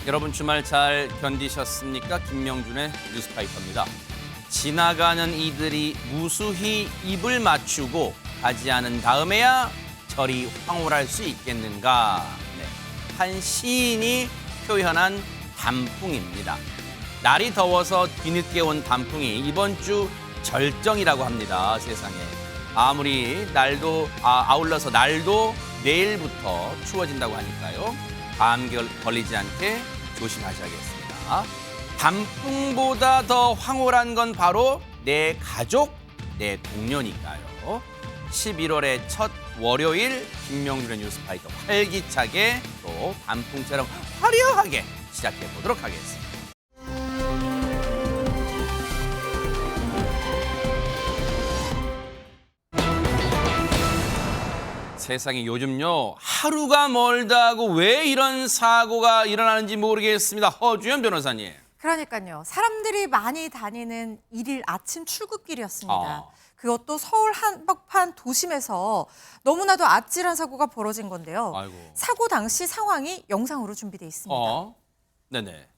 여러분 주말 잘 견디셨습니까? 김명준의 뉴스파이터입니다. 지나가는 이들이 무수히 입을 맞추고 가지 않은 다음에야 저리 황홀할 수 있겠는가. 네. 한 시인이 표현한 단풍입니다. 날이 더워서 뒤늦게 온 단풍이 이번 주 절정이라고 합니다. 세상에. 아울러서 날도 내일부터 추워진다고 하니까요. 감기 걸리지 않게 조심하셔야겠습니다. 단풍보다 더 황홀한 건 바로 내 가족, 내 동료니까요. 11월의 첫 월요일 김명준의 뉴스파이터 활기차게 또 단풍처럼 화려하게 시작해 보도록 하겠습니다. 세상에 요즘요 하루가 멀다고 왜 이런 사고가 일어나는지 모르겠습니다. 허주연 변호사님. 그러니까요. 사람들이 많이 다니는 일일 아침 출근길이었습니다. 아. 그것도 서울 한복판 도심에서 너무나도 아찔한 사고가 벌어진 건데요. 아이고. 사고 당시 상황이 영상으로 준비되어 있습니다. 네네.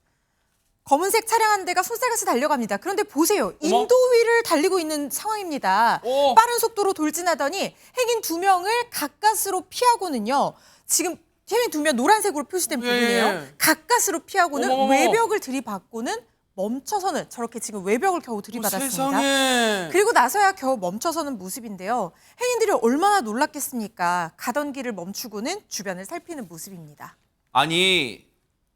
검은색 차량 한 대가 쏜살같이 달려갑니다. 그런데 보세요. 인도 위를 달리고 있는 상황입니다. 오. 빠른 속도로 돌진하더니 행인 2명을 가까스로 피하고는요. 지금 행인 2명 노란색으로 표시된 부분이에요. 예. 가까스로 피하고는 어머머머. 외벽을 들이받고는 멈춰서는 저렇게 지금 외벽을 겨우 들이받았습니다. 세상에. 그리고 나서야 겨우 멈춰서는 모습인데요. 행인들이 얼마나 놀랐겠습니까? 가던 길을 멈추고는 주변을 살피는 모습입니다. 아니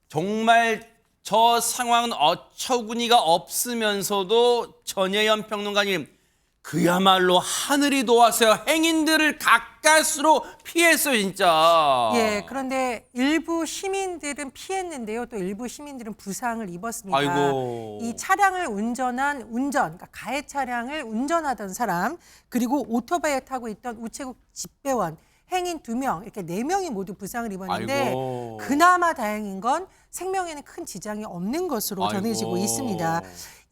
정말 저 상황은 어처구니가 없으면서도 전예현 평론가님 그야말로 하늘이 도와서요. 행인들을 가까스로 피했어요 진짜. 예, 그런데 일부 시민들은 피했는데요. 또 일부 시민들은 부상을 입었습니다. 아이고. 이 차량을 그러니까 가해 차량을 운전하던 사람, 그리고 오토바이에 타고 있던 우체국 집배원, 행인 2명, 이렇게 4명이 모두 부상을 입었는데 아이고. 그나마 다행인 건 생명에는 큰 지장이 없는 것으로 전해지고 아이고. 있습니다.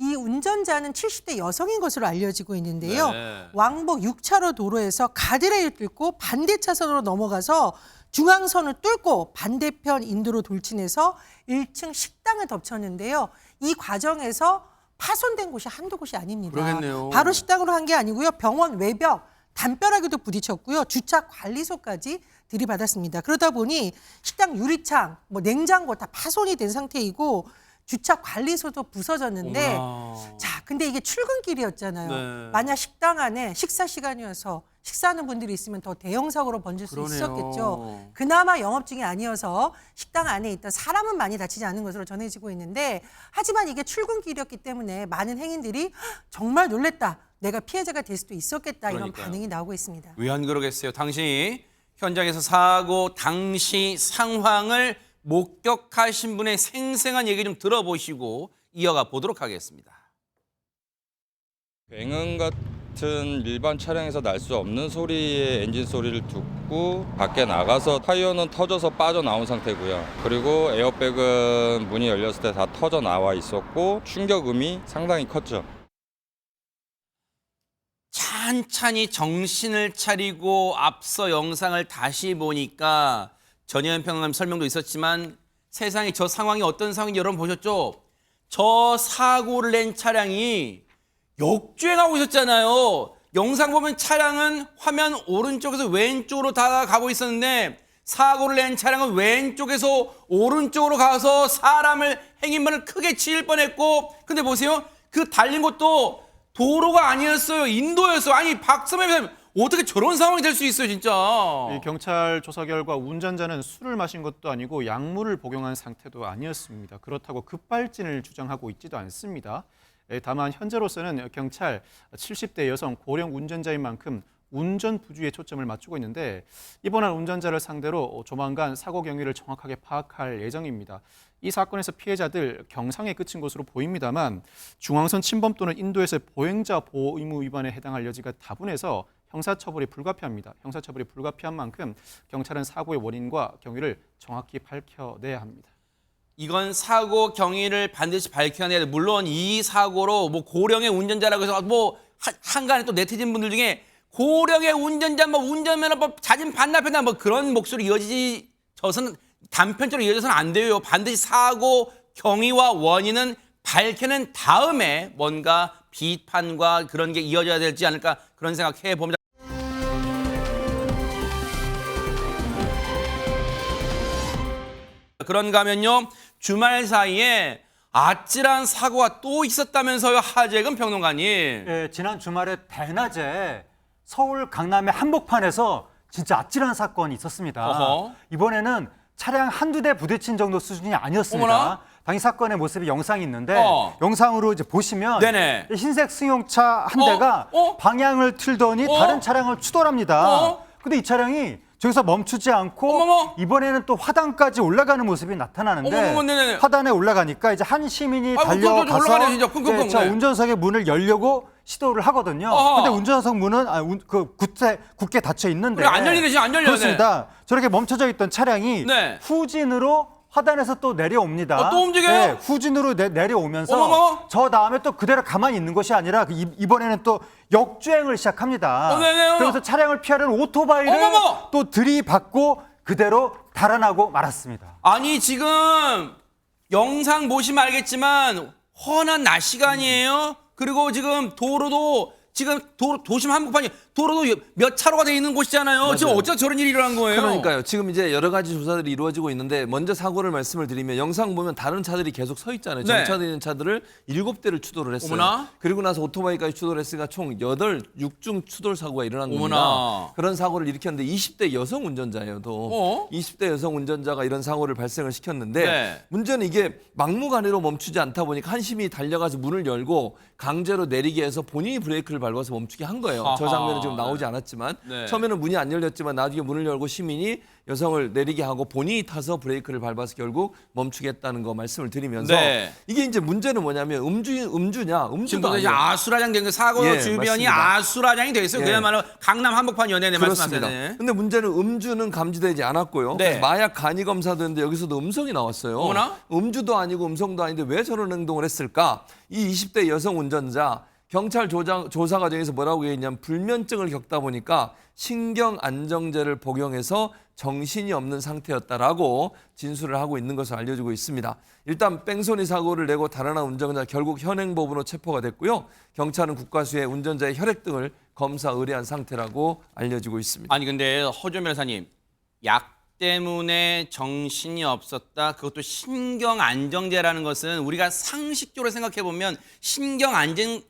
이 운전자는 70대 여성인 것으로 알려지고 있는데요. 네. 왕복 6차로 도로에서 가드레일 뚫고 반대 차선으로 넘어가서 중앙선을 뚫고 반대편 인도로 돌진해서 1층 식당을 덮쳤는데요. 이 과정에서 파손된 곳이 한두 곳이 아닙니다. 그러겠네요. 바로 식당으로 한 게 아니고요. 병원 외벽, 담벼락에도 부딪혔고요. 주차 관리소까지 들이받았습니다. 그러다 보니 식당 유리창, 냉장고 다 파손이 된 상태이고 주차 관리소도 부서졌는데 어머나. 자, 근데 이게 출근길이었잖아요. 네. 만약 식당 안에 식사 시간이어서 식사하는 분들이 있으면 더 대형 사고로 번질 수 그러네요. 있었겠죠. 그나마 영업 중이 아니어서 식당 안에 있던 사람은 많이 다치지 않은 것으로 전해지고 있는데 하지만 이게 출근길이었기 때문에 많은 행인들이 정말 놀랬다. 내가 피해자가 될 수도 있었겠다. 이런 그러니까요. 반응이 나오고 있습니다. 왜 안 그러겠어요. 당신이 현장에서 사고 당시 상황을 목격하신 분의 생생한 얘기 좀 들어보시고 이어가 보도록 하겠습니다. 굉음 같은 일반 차량에서 날 수 없는 소리의 엔진 소리를 듣고 밖에 나가서 타이어는 터져서 빠져나온 상태고요. 그리고 에어백은 문이 열렸을 때 다 터져 나와 있었고 충격음이 상당히 컸죠. 찬찬히 정신을 차리고 앞서 영상을 다시 보니까 전예현 평론가님 설명도 있었지만 세상에 저 상황이 어떤 상황인지 여러분 보셨죠? 저 사고를 낸 차량이 역주행하고 있었잖아요. 영상 보면 차량은 화면 오른쪽에서 왼쪽으로 다가가고 있었는데 사고를 낸 차량은 왼쪽에서 오른쪽으로 가서 행인만을 크게 치일 뻔했고 근데 보세요. 그 달린 곳도 도로가 아니었어요. 인도였어요. 아니 박선배 변호사님 어떻게 저런 상황이 될 수 있어요 진짜. 이 경찰 조사 결과 운전자는 술을 마신 것도 아니고 약물을 복용한 상태도 아니었습니다. 그렇다고 급발진을 주장하고 있지도 않습니다. 다만 현재로서는 경찰 70대 여성 고령 운전자인 만큼 운전 부주의에 초점을 맞추고 있는데 입원한 운전자를 상대로 조만간 사고 경위를 정확하게 파악할 예정입니다. 이 사건에서 피해자들 경상에 그친 것으로 보입니다만 중앙선 침범 또는 인도에서의 보행자 보호 의무 위반에 해당할 여지가 다분해서 형사처벌이 불가피합니다. 형사처벌이 불가피한 만큼 경찰은 사고의 원인과 경위를 정확히 밝혀내야 합니다. 이건 사고 경위를 반드시 밝혀야 돼요. 물론 이 사고로 고령의 운전자라고 해서 한간에 또 네티즌 분들 중에 고령의 운전자 운전면허법 자진 반납했나 그런 목소리 이어지져서는 단편적으로 이어져서는 안 돼요. 반드시 사고 경위와 원인은 밝혀낸 다음에 뭔가 비판과 그런 게 이어져야 되지 않을까 그런 생각해 봅니다. 그런가 하면요. 주말 사이에 아찔한 사고가 또 있었다면서요. 하재근 평론가님. 예, 지난 주말에 대낮에 서울 강남의 한복판에서 진짜 아찔한 사건이 있었습니다. 어허. 이번에는 차량 한두 대 부딪힌 정도 수준이 아니었습니다. 어머나. 당시 사건의 모습이 영상이 있는데 영상으로 이제 보시면 네네. 흰색 승용차 한 대가 방향을 틀더니 다른 차량을 추돌합니다. 근데 이 차량이 저기서 멈추지 않고 어머머. 이번에는 또 화단까지 올라가는 모습이 나타나는데 어머머, 네네네. 화단에 올라가니까 이제 한 시민이 아이고, 달려가서 올라가네, 진짜. 쿵쿵쿵. 이제 차 네. 운전석의 문을 열려고 시도를 하거든요. 어허. 근데 운전석 문은 굳게 닫혀 있는데 그래, 안 열리네, 지금 안 열려네. 그렇습니다. 저렇게 멈춰져 있던 차량이 네. 후진으로 화단에서 또 내려옵니다. 또 움직여요? 네, 후진으로 내려오면서 어머머. 저 다음에 또 그대로 가만히 있는 것이 아니라 이번에는 또 역주행을 시작합니다. 네네. 그러면서 차량을 피하려는 오토바이를 어머머. 또 들이받고 그대로 달아나고 말았습니다. 아니 지금 영상 보시면 알겠지만 훤한 낮 시간이에요. 그리고 지금 도로도 지금 도심 한복판이 도로도 몇 차로가 돼 있는 곳이잖아요. 지금 어쩌다 저런 일이 일어난 거예요? 그러니까요. 지금 이제 여러 가지 조사들이 이루어지고 있는데 먼저 사고를 말씀을 드리면 영상 보면 다른 차들이 계속 서 있잖아요. 네. 정차되어 있는 차들을 7대를 추돌을 했어요. 어머나. 그리고 나서 오토바이까지 추돌을 했으니까 총 6중 추돌 사고가 일어난 어머나. 겁니다. 그런 사고를 일으켰는데 20대 여성 운전자예요. 또 20대 여성 운전자가 이런 사고를 발생을 시켰는데 네. 문제는 이게 막무가내로 멈추지 않다 보니까 한 시민이 달려가서 문을 열고 강제로 내리게 해서 본인이 브레이크를 밟아서 멈추게 한 거예요. 아하. 저 장면은 지금 나오지 않았지만 네. 처음에는 문이 안 열렸지만 나중에 문을 열고 시민이 여성을 내리게 하고 본인이 타서 브레이크를 밟아서 결국 멈추겠다는 거 말씀을 드리면서 네. 이게 이제 문제는 뭐냐면 음주냐 지금 음주도 보세요. 아니에요. 아수라장 된 거 사고 예, 주변이 맞습니다. 아수라장이 돼 있어요. 예. 그야말로 강남 한복판 연예네 그렇습니다. 말씀하세요. 근데 문제는 음주는 감지되지 않았고요. 네. 마약 간이 검사도 했는데 여기서도 음성이 나왔어요. 어머나? 음주도 아니고 음성도 아닌데 왜 저런 행동을 했을까? 이 20대 여성 운전자 경찰 조사 과정에서 뭐라고 얘기했냐면 불면증을 겪다 보니까 신경 안정제를 복용해서 정신이 없는 상태였다라고 진술을 하고 있는 것으로 알려지고 있습니다. 일단 뺑소니 사고를 내고 달아난 운전자 결국 현행법으로 체포가 됐고요. 경찰은 국과수에 운전자의 혈액 등을 검사 의뢰한 상태라고 알려지고 있습니다. 아니 근데 허준 변호사님 약 때문에 정신이 없었다. 그것도 신경 안정제라는 것은 우리가 상식적으로 생각해 보면 신경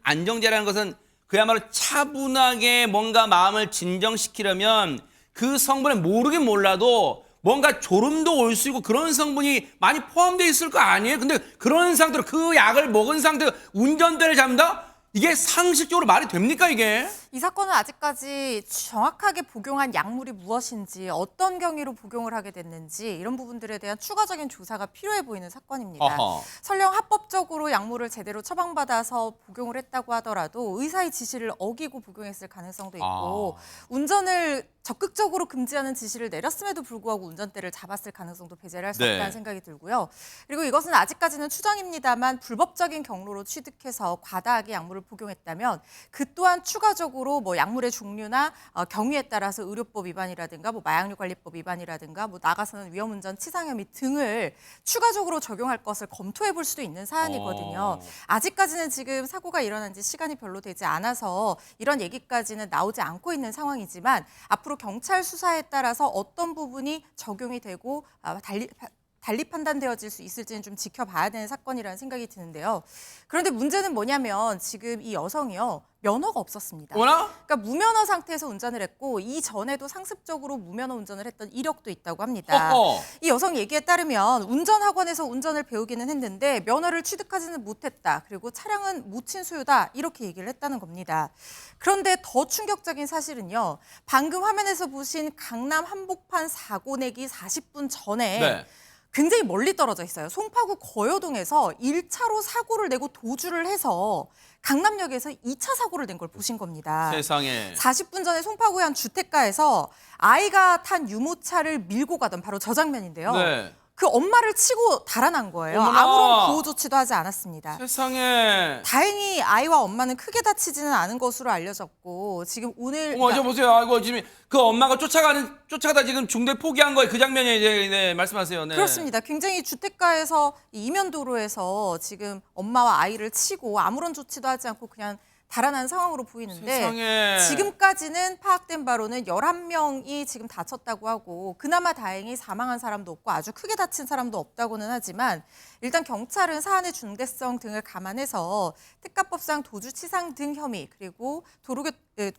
안정제라는 것은 그야말로 차분하게 뭔가 마음을 진정시키려면 그 성분을 모르긴 몰라도 뭔가 졸음도 올 수 있고 그런 성분이 많이 포함되어 있을 거 아니에요? 근데 그런 상태로 그 약을 먹은 상태로 운전대를 잡는다? 이게 상식적으로 말이 됩니까 이게? 이 사건은 아직까지 정확하게 복용한 약물이 무엇인지 어떤 경위로 복용을 하게 됐는지 이런 부분들에 대한 추가적인 조사가 필요해 보이는 사건입니다. 어허. 설령 합법적으로 약물을 제대로 처방받아서 복용을 했다고 하더라도 의사의 지시를 어기고 복용했을 가능성도 있고 운전을 적극적으로 금지하는 지시를 내렸음에도 불구하고 운전대를 잡았을 가능성도 배제를 할 수 네. 없다는 생각이 들고요. 그리고 이것은 아직까지는 추정입니다만 불법적인 경로로 취득해서 과다하게 약물을 복용했다면 그 또한 추가적으로 뭐 약물의 종류나 경위에 따라서 의료법 위반이라든가 뭐 마약류 관리법 위반이라든가 뭐 나가서는 위험운전 치상 혐의 등을 추가적으로 적용할 것을 검토해 볼 수도 있는 사안이거든요. 아직까지는 지금 사고가 일어난 지 시간이 별로 되지 않아서 이런 얘기까지는 나오지 않고 있는 상황이지만 앞으로 경찰 수사에 따라서 어떤 부분이 적용이 되고 달리 판단되어질 수 있을지는 좀 지켜봐야 되는 사건이라는 생각이 드는데요. 그런데 문제는 뭐냐면 지금 이 여성이요. 면허가 없었습니다. 뭐나? 그러니까 무면허 상태에서 운전을 했고 이전에도 상습적으로 무면허 운전을 했던 이력도 있다고 합니다. 어허. 이 여성 얘기에 따르면 운전학원에서 운전을 배우기는 했는데 면허를 취득하지는 못했다. 그리고 차량은 무친 소유다. 이렇게 얘기를 했다는 겁니다. 그런데 더 충격적인 사실은요. 방금 화면에서 보신 강남 한복판 사고 내기 40분 전에 네. 굉장히 멀리 떨어져 있어요. 송파구 거여동에서 1차로 사고를 내고 도주를 해서 강남역에서 2차 사고를 낸 걸 보신 겁니다. 세상에. 40분 전에 송파구의 한 주택가에서 아이가 탄 유모차를 밀고 가던 바로 저 장면인데요. 네. 그 엄마를 치고 달아난 거예요. 어머나. 아무런 구호 조치도 하지 않았습니다. 세상에. 다행히 아이와 엄마는 크게 다치지는 않은 것으로 알려졌고 지금 오늘 어머, 저 보세요. 아이고, 지금 그 엄마가 쫓아가다 지금 중도에 포기한 거예요. 그 장면이 이제 네, 말씀하세요. 네. 그렇습니다. 굉장히 주택가에서 이 이면도로에서 지금 엄마와 아이를 치고 아무런 조치도 하지 않고 그냥 달아난 상황으로 보이는데 세상에. 지금까지는 파악된 바로는 11명이 지금 다쳤다고 하고 그나마 다행히 사망한 사람도 없고 아주 크게 다친 사람도 없다고는 하지만 일단 경찰은 사안의 중대성 등을 감안해서 특가법상 도주치상 등 혐의 그리고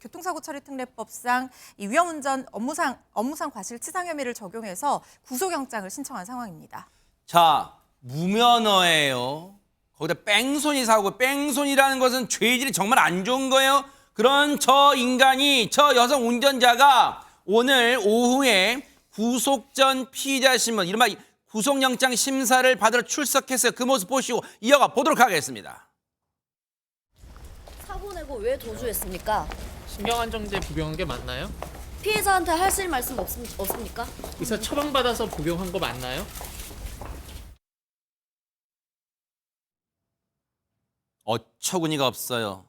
교통사고 처리 특례법상 이 위험운전 업무상 과실치상 혐의를 적용해서 구속영장을 신청한 상황입니다. 자, 무면허예요. 거기다 뺑소니 사고, 뺑소니라는 것은 죄질이 정말 안 좋은 거예요. 그런 저 인간이, 저 여성 운전자가 오늘 오후에 구속 전 피의자 신문, 이른바 구속영장 심사를 받으러 출석했어요. 그 모습 보시고 이어가 보도록 하겠습니다. 사고 내고 왜 도주했습니까? 신경안정제 복용한 게 맞나요? 피해자한테 하실 말씀 없습니까? 의사 처방받아서 복용한 거 맞나요? 어처구니가 없어요.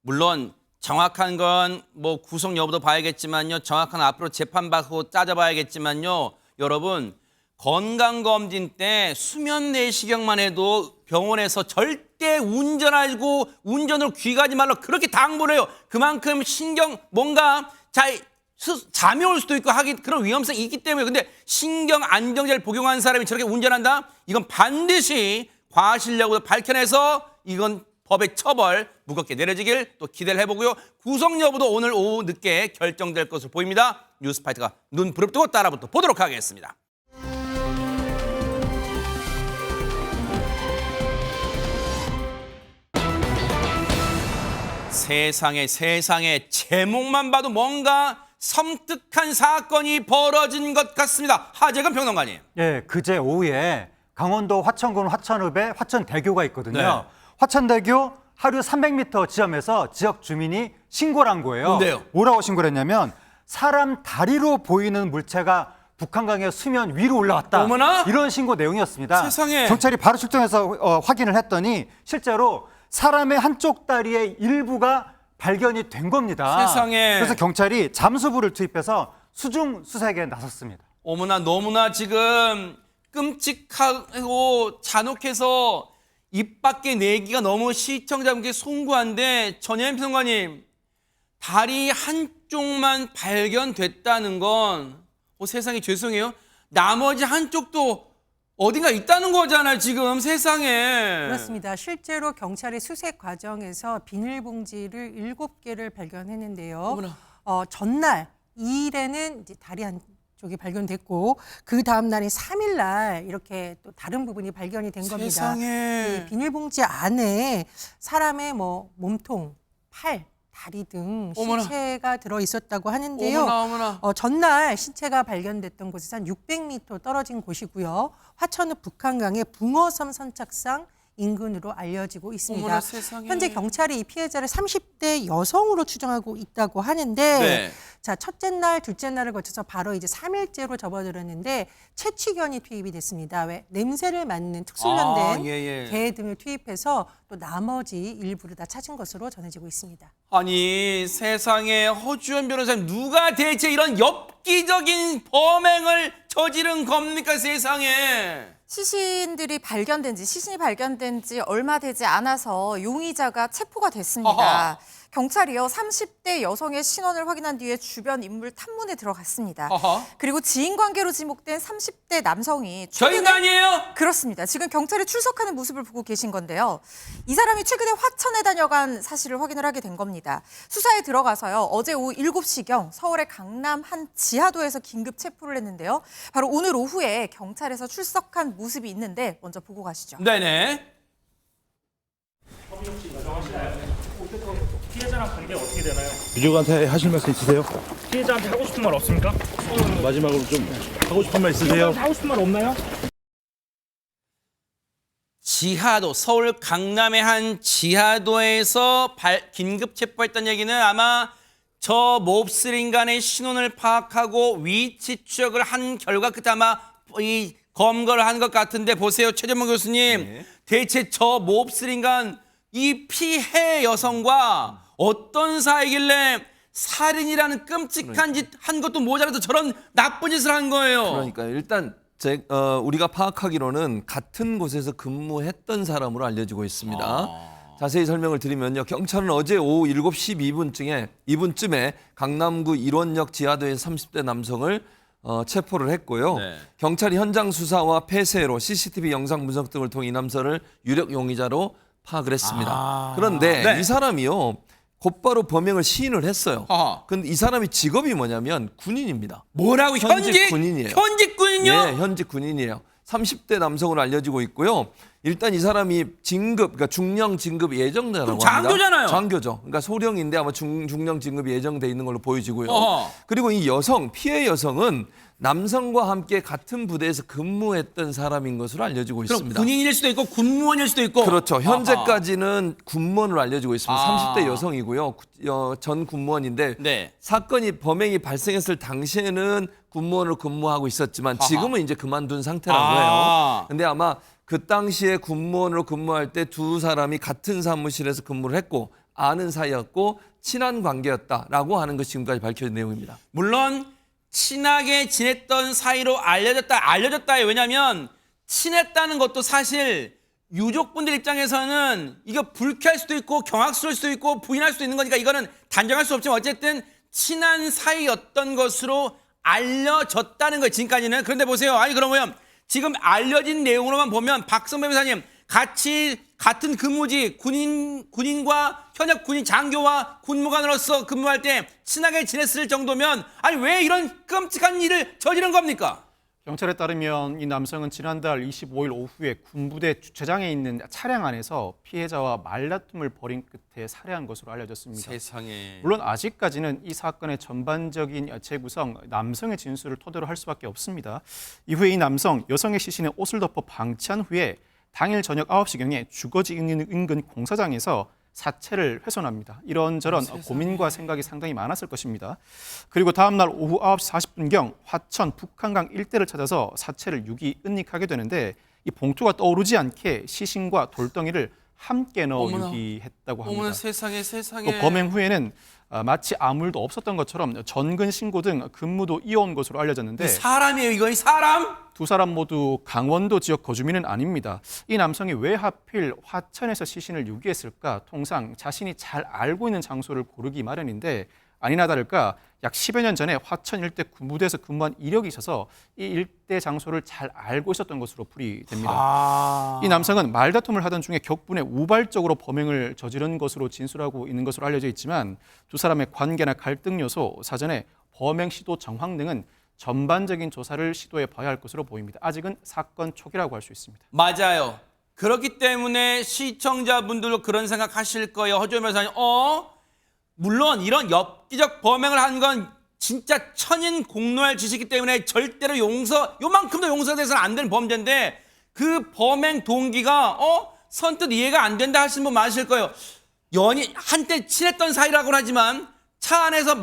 물론 정확한 건 뭐 구속 여부도 봐야겠지만요. 정확한 앞으로 재판받고 따져봐야겠지만요. 여러분 건강검진 때 수면 내시경만 해도 병원에서 절대 운전을 귀가하지 말라 그렇게 당부를 해요. 그만큼 신경 뭔가 잠이 올 수도 있고 그런 위험성이 있기 때문에. 근데 신경 안정제를 복용한 사람이 저렇게 운전한다? 이건 반드시 과실 여부도 밝혀내서 이건 법의 처벌 무겁게 내려지길 또 기대를 해보고요. 구속 여부도 오늘 오후 늦게 결정될 것으로 보입니다. 뉴스파이터가 눈 부릅뜨고 따라붙어 보도록 하겠습니다. 세상에 제목만 봐도 뭔가 섬뜩한 사건이 벌어진 것 같습니다. 하재근 평론가님. 예, 그제 오후에 강원도 화천군 화천읍에 화천대교가 있거든요. 네. 화천대교 하류 300m 지점에서 지역 주민이 신고를 한 거예요. 뭔데요? 뭐라고 신고를 했냐면 사람 다리로 보이는 물체가 북한강의 수면 위로 올라왔다. 어머나? 이런 신고 내용이었습니다. 세상에. 경찰이 바로 출동해서 확인을 했더니 실제로 사람의 한쪽 다리의 일부가 발견이 된 겁니다. 세상에. 그래서 경찰이 잠수부를 투입해서 수중 수색에 나섰습니다. 어머나 너무나 지금 끔찍하고 잔혹해서 입 밖에 내기가 너무 시청자분께 송구한데 전혜연 평론가님 다리 한쪽만 발견됐다는 건 세상에 죄송해요. 나머지 한쪽도 어딘가 있다는 거잖아요. 지금 세상에. 그렇습니다. 실제로 경찰이 수색 과정에서 비닐봉지를 7개를 발견했는데요. 어머나. 전날 2일에는 이제 다리 한쪽이 발견됐고 그 다음 날인 3일 날 이렇게 또 다른 부분이 발견이 된 겁니다. 세상에. 이 비닐봉지 안에 사람의 몸통, 팔, 다리 등 어머나. 신체가 들어 있었다고 하는데요. 어머나. 전날 신체가 발견됐던 곳에서 한 600m 떨어진 곳이고요. 화천읍 북한강의 붕어섬 선착상 인근으로 알려지고 있습니다. 어머나, 세상에. 현재 경찰이 이 피해자를 30대 여성으로 추정하고 있다고 하는데 네. 자, 첫째 날, 둘째 날을 거쳐서 바로 이제 3일째로 접어들었는데 채취견이 투입이 됐습니다. 왜? 냄새를 맡는 특수련된 개 등을 투입해서 또 나머지 일부를 다 찾은 것으로 전해지고 있습니다. 아니 세상에 허주연 변호사님 누가 대체 이런 엽기적인 범행을 저지른 겁니까 세상에. 시신이 발견된 지 얼마 되지 않아서 용의자가 체포가 됐습니다. 아하. 경찰이요 30대 여성의 신원을 확인한 뒤에 주변 인물 탐문에 들어갔습니다. 아하. 그리고 지인 관계로 지목된 30대 남성이 저 인간이에요? 그렇습니다. 지금 경찰이 출석하는 모습을 보고 계신 건데요. 이 사람이 최근에 화천에 다녀간 사실을 확인을 하게 된 겁니다. 수사에 들어가서요. 어제 오후 7시경 서울의 강남 한 지하도에서 긴급 체포를 했는데요. 바로 오늘 오후에 경찰에서 출석한 모습이 있는데 먼저 보고 가시죠. 네네. 피해자랑 관계 어떻게 되나요? 유족한테 하실 말씀 있으세요? 피해자한테 하고 싶은 말 없습니까? 마지막으로 좀 하고 싶은 말 있으세요? 하고 싶은 말 없나요? 지하도 서울 강남의 한 지하도에서 긴급 체포했던 얘기는 아마 저 몹쓸 인간의 신원을 파악하고 위치 추적을 한 결과 끝에 아마 이 검거를 한 것 같은데 보세요, 최전문 교수님. 네. 대체 저 몹쓸 인간 이 피해 여성과 어떤 사이길래 살인이라는 끔찍한 짓 한 것도 모자라서 저런 나쁜 짓을 한 거예요. 그러니까 일단 우리가 파악하기로는 같은 곳에서 근무했던 사람으로 알려지고 있습니다. 자세히 설명을 드리면요. 경찰은 어제 오후 7시 12분쯤에 강남구 일원역 지하도에서 30대 남성을 체포를 했고요. 네. 경찰이 현장 수사와 폐쇄로 CCTV 영상 분석 등을 통해 이 남성을 유력 용의자로 파악을 했습니다. 그런데 네. 이 사람이요. 곧바로 범행을 시인을 했어요. 어허. 근데 이 사람이 직업이 뭐냐면 군인입니다. 뭐라고 현직 군인이에요. 현직 군인요? 네, 현직 군인이에요. 30대 남성으로 알려지고 있고요. 일단 이 사람이 진급, 그러니까 중령 진급 예정자라고 그럼 합니다. 장교잖아요. 장교죠. 그러니까 소령인데 아마 중령 진급이 예정돼 있는 걸로 보여지고요. 어허. 그리고 이 여성, 피해 여성은 남성과 함께 같은 부대에서 근무했던 사람인 것으로 알려지고 그럼 있습니다. 군인일 수도 있고 군무원일 수도 있고. 그렇죠. 현재까지는 군무원으로 알려지고 있습니다. 아. 30대 여성이고요. 전 군무원인데 네. 범행이 발생했을 당시에는 군무원으로 근무하고 있었지만 아하. 지금은 이제 그만둔 상태라고 아. 해요. 근데 아마 그 당시에 군무원으로 근무할 때 두 사람이 같은 사무실에서 근무를 했고 아는 사이였고 친한 관계였다라고 하는 것이 지금까지 밝혀진 내용입니다. 물론 친하게 지냈던 사이로 알려졌다예요. 왜냐하면 친했다는 것도 사실 유족분들 입장에서는 이거 불쾌할 수도 있고 경악스러울 수도 있고 부인할 수도 있는 거니까 이거는 단정할 수 없지만 어쨌든 친한 사이였던 것으로 알려졌다는 거예요. 지금까지는. 그런데 보세요. 아니 그러면 지금 알려진 내용으로만 보면 박성배 변호사님 같은 근무지 군인과 현역 군인 장교와 군무관으로서 근무할 때 친하게 지냈을 정도면 아니 왜 이런 끔찍한 일을 저지른 겁니까? 경찰에 따르면 이 남성은 지난달 25일 오후에 군부대 주차장에 있는 차량 안에서 피해자와 말다툼을 벌인 끝에 살해한 것으로 알려졌습니다. 세상에. 물론 아직까지는 이 사건의 전반적인 재구성, 남성의 진술을 토대로 할 수밖에 없습니다. 이후에 이 남성, 여성의 시신에 옷을 덮어 방치한 후에 당일 저녁 9시경에 주거지 인근 공사장에서 사체를 훼손합니다. 이런저런 고민과 생각이 상당히 많았을 것입니다. 그리고 다음 날 오후 9시 40분경 화천 북한강 일대를 찾아서 사체를 은닉하게 되는데 이 봉투가 떠오르지 않게 시신과 돌덩이를 함께 넣어 어머나. 유기했다고 합니다. 어머나 세상에. 또 범행 후에는 마치 아무 일도 없었던 것처럼 전근 신고 등 근무도 이어온 것으로 알려졌는데 사람이에요 이거 사람? 두 사람 모두 강원도 지역 거주민은 아닙니다. 이 남성이 왜 하필 화천에서 시신을 유기했을까? 통상 자신이 잘 알고 있는 장소를 고르기 마련인데 아니나 다를까 약 10여 년 전에 화천 일대 군부대에서 근무한 이력이 있어서 이 일대 장소를 잘 알고 있었던 것으로 풀이됩니다. 이 남성은 말다툼을 하던 중에 격분에 우발적으로 범행을 저지른 것으로 진술하고 있는 것으로 알려져 있지만 두 사람의 관계나 갈등 요소, 사전에 범행 시도 정황 등은 전반적인 조사를 시도해 봐야 할 것으로 보입니다. 아직은 사건 초기라고 할 수 있습니다. 맞아요. 그렇기 때문에 시청자분들도 그런 생각하실 거예요. 허주현 변호사님. 물론 이런 엽기적 범행을 한 건 진짜 천인 공노할 짓이기 때문에 절대로 요만큼도 용서돼서는 안 되는 범죄인데 그 범행 동기가 선뜻 이해가 안 된다 하시는 분 많으실 거예요. 한때 친했던 사이라고는 하지만 차 안에서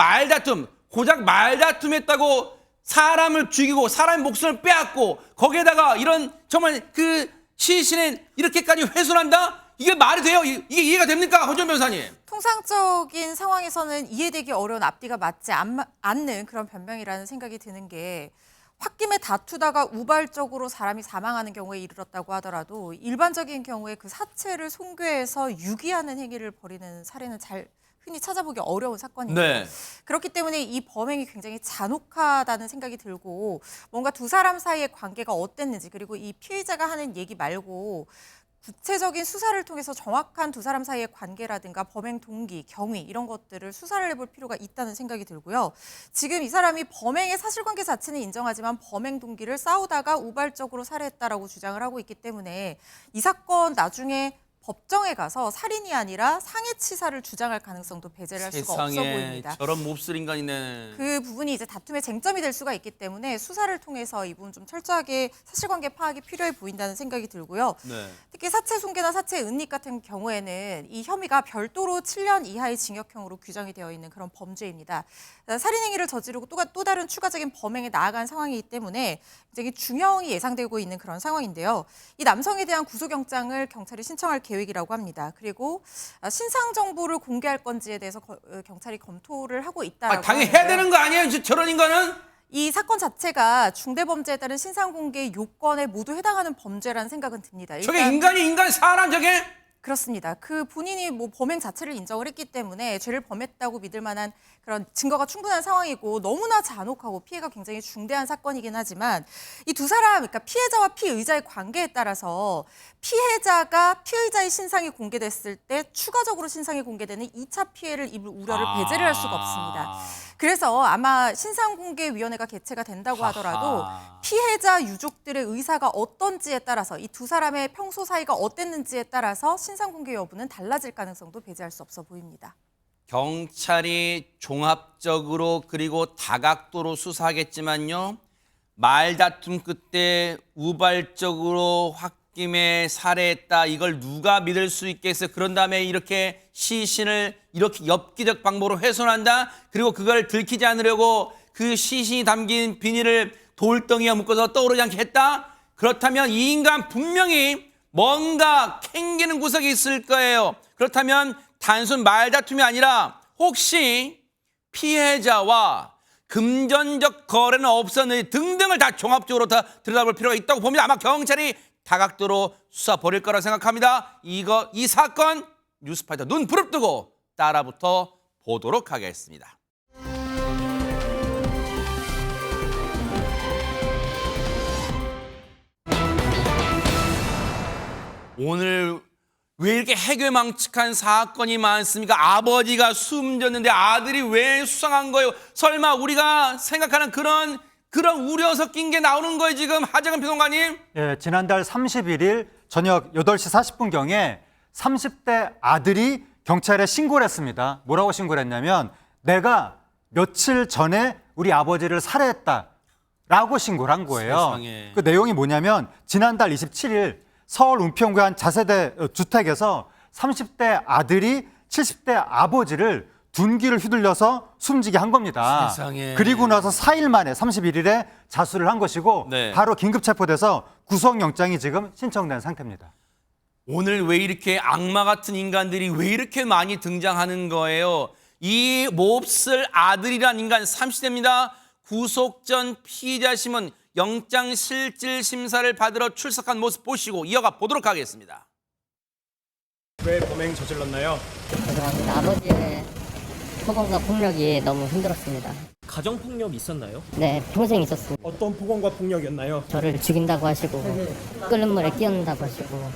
고작 말다툼했다고 사람을 죽이고 사람의 목숨을 빼앗고 거기에다가 이런 정말 그 시신을 이렇게까지 훼손한다? 이게 말이 돼요? 이게 이해가 됩니까? 허준 변호사님. 통상적인 상황에서는 이해되기 어려운 앞뒤가 맞지 않는 그런 변명이라는 생각이 드는 게 홧김에 다투다가 우발적으로 사람이 사망하는 경우에 이르렀다고 하더라도 일반적인 경우에 그 사체를 손괴해서 유기하는 행위를 벌이는 사례는 흔히 찾아보기 어려운 사건이에요. 네. 그렇기 때문에 이 범행이 굉장히 잔혹하다는 생각이 들고 뭔가 두 사람 사이의 관계가 어땠는지 그리고 이 피해자가 하는 얘기 말고 구체적인 수사를 통해서 정확한 두 사람 사이의 관계라든가 범행 동기, 경위 이런 것들을 수사를 해볼 필요가 있다는 생각이 들고요. 지금 이 사람이 범행의 사실관계 자체는 인정하지만 범행 동기를 싸우다가 우발적으로 살해했다라고 주장을 하고 있기 때문에 이 사건 나중에 법정에 가서 살인이 아니라 상해치사를 주장할 가능성도 배제를 할 수가 없어 세상에 보입니다. 저런 몹쓸 인간이네. 그 부분이 이제 다툼의 쟁점이 될 수가 있기 때문에 수사를 통해서 이 부분 좀 철저하게 사실관계 파악이 필요해 보인다는 생각이 들고요. 네. 특히 사체 손괴나 사체 은닉 같은 경우에는 이 혐의가 별도로 7년 이하의 징역형으로 규정이 되어 있는 그런 범죄입니다. 살인 행위를 저지르고 또 다른 추가적인 범행에 나아간 상황이기 때문에 굉장히 중형이 예상되고 있는 그런 상황인데요. 이 남성에 대한 구속영장을 경찰이 신청할 계획이라고 합니다. 그리고 신상 정보를 공개할 건지에 대해서 경찰이 검토를 하고 있다라고 당연히 해야 되는 거 아니에요? 저런 인간은? 이 사건 자체가 중대범죄에 따른 신상 공개 요건에 모두 해당하는 범죄라는 생각은 듭니다. 저게 인간 사람 저게? 그렇습니다. 그 본인이 뭐 범행 자체를 인정을 했기 때문에 죄를 범했다고 믿을 만한 그런 증거가 충분한 상황이고 너무나 잔혹하고 피해가 굉장히 중대한 사건이긴 하지만 이 두 사람, 그러니까 피해자와 피의자의 관계에 따라서 피해자가 피의자의 신상이 공개됐을 때 추가적으로 신상이 공개되는 2차 피해를 입을 우려를 배제를 할 수가 없습니다. 그래서 아마 신상공개위원회가 개최가 된다고 하더라도 피해자 유족들의 의사가 어떤지에 따라서 이 두 사람의 평소 사이가 어땠는지에 따라서 신상공개 여부는 달라질 가능성도 배제할 수 없어 보입니다. 경찰이 종합적으로 그리고 다각도로 수사하겠지만요. 말다툼 끝에 우발적으로 홧김에 살해했다. 이걸 누가 믿을 수 있겠어요? 그런 다음에 이렇게 시신을 이렇게 엽기적 방법으로 훼손한다. 그리고 그걸 들키지 않으려고 그 시신이 담긴 비닐을 돌덩이에 묶어서 떠오르지 않게 했다. 그렇다면 이 인간 분명히 뭔가 캥기는 구석이 있을 거예요. 그렇다면 단순 말다툼이 아니라 혹시 피해자와 금전적 거래는 없었는지 등등을 다 종합적으로 다 들여다볼 필요가 있다고 봅니다. 아마 경찰이 다각도로 수사 벌일 거라 생각합니다. 이 사건 뉴스파이터 눈 부릅뜨고 따라붙어 보도록 하겠습니다. 오늘 왜 이렇게 해괴망측한 사건이 많습니까? 아버지가 숨졌는데 아들이 왜 수상한 거예요? 설마 우리가 생각하는 그런 우려 섞인 게 나오는 거예요, 지금 하재근 평론가님? 예, 지난달 31일 저녁 8시 40분경에 30대 아들이 경찰에 신고를 했습니다. 뭐라고 신고를 했냐면 내가 며칠 전에 우리 아버지를 살해했다라고 신고를 한 거예요. 세상에. 그 내용이 뭐냐면 지난달 27일 서울 은평구 한 자세대 주택에서 30대 아들이 70대 아버지를 둔기를 휘둘려서 숨지게 한 겁니다. 세상에. 그리고 나서 4일 만에 31일에 자수를 한 것이고 네. 바로 긴급 체포돼서 구속영장이 지금 신청된 상태입니다. 오늘 왜 이렇게 악마 같은 인간들이 왜 이렇게 많이 등장하는 거예요? 이 몹쓸 아들이란 인간 30대입니다. 구속 전 피의자 심은 영장실질심사를 받으러 출석한 모습 보시고 이어가 보도록 하겠습니다. 왜 범행 저질렀나요? 죄송합니다. 아버지의 폭언과 폭력이 너무 힘들었습니다. 가정폭력 있었나요? 네, 평생 있었습니다. 어떤 폭언과 폭력이었나요? 저를 죽인다고 하시고 끓는 물에 끼얹는다고 하시고